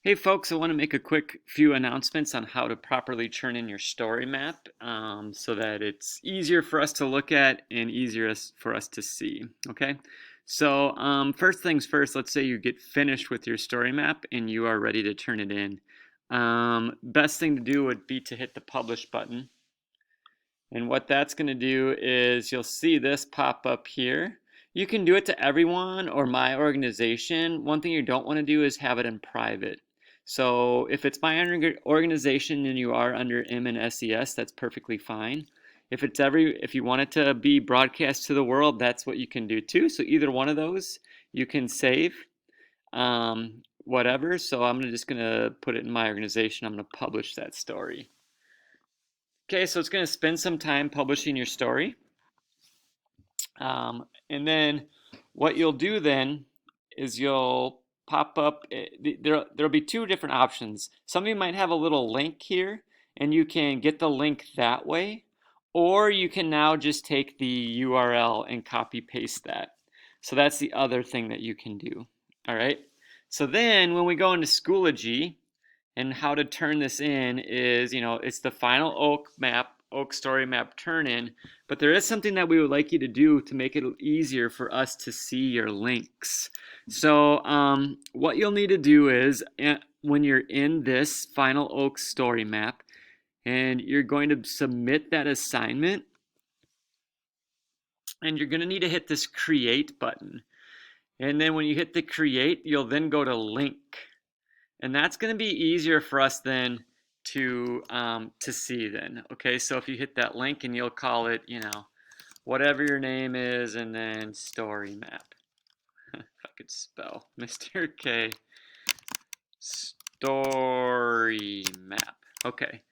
Hey folks, I want to make a quick few announcements on how to properly turn in your story map so that it's easier for us to look at and easier for us to see. Okay, so first things first, let's say you get finished with your story map and you are ready to turn it in. Best thing to do would be to hit the publish button. And what that's going to do is you'll see this pop up here. You can do it to everyone or my organization. One thing you don't want to do is have it in private. So if it's my organization and you are under M and SES, that's perfectly fine. If you want it to be broadcast to the world, that's what you can do too. So either one of those you can save, whatever. So I'm just gonna put it in my organization. I'm gonna publish that story. Okay, so it's going to spend some time publishing your story. And then what you'll do then is you'll pop up, there'll be two different options. Some of you might have a little link here and you can get the link that way, or you can now just take the URL and copy paste that. So that's the other thing that you can do. All right. So then when we go into Schoology, and how to turn this in is, it's the final oak story map turn in, but there is something that we would like you to do to make it easier for us to see your links. So what you'll need to do is when you're in this final oak story map and you're going to submit that assignment, and you're going to need to hit this create button. And then when you hit the create, you'll then go to link. And that's going to be easier for us then to see then. Okay, so if you hit that link and you'll call it, whatever your name is, and then story map. If I could spell, Mr. K, story map. Okay,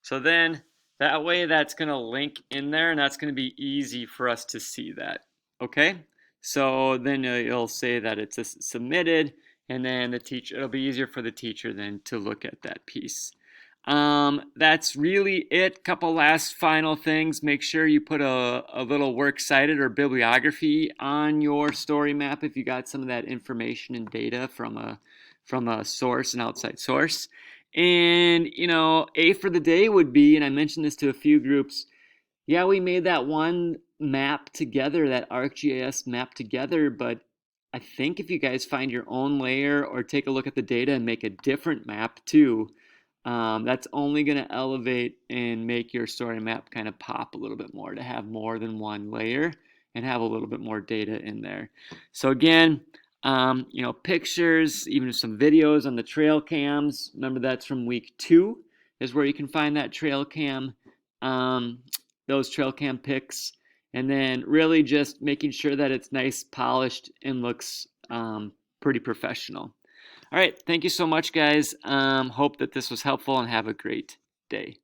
so then that way that's going to link in there, and that's going to be easy for us to see that. Okay, so then you'll say that it's submitted. And then it'll be easier for the teacher then to look at that piece. That's really it. Couple last final things. Make sure you put a little works cited or bibliography on your story map if you got some of that information and data from a source, an outside source. And, A for the day would be, and I mentioned this to a few groups, yeah, we made that one map together, that ArcGIS map together, but I think if you guys find your own layer or take a look at the data and make a different map too, that's only going to elevate and make your story map kind of pop a little bit more, to have more than one layer and have a little bit more data in there. So again, pictures, even some videos on the trail cams. Remember, that's from week 2 is where you can find that trail cam, those trail cam pics. And then really just making sure that it's nice, polished, and looks pretty professional. All right, thank you so much, guys. Hope that this was helpful, and have a great day.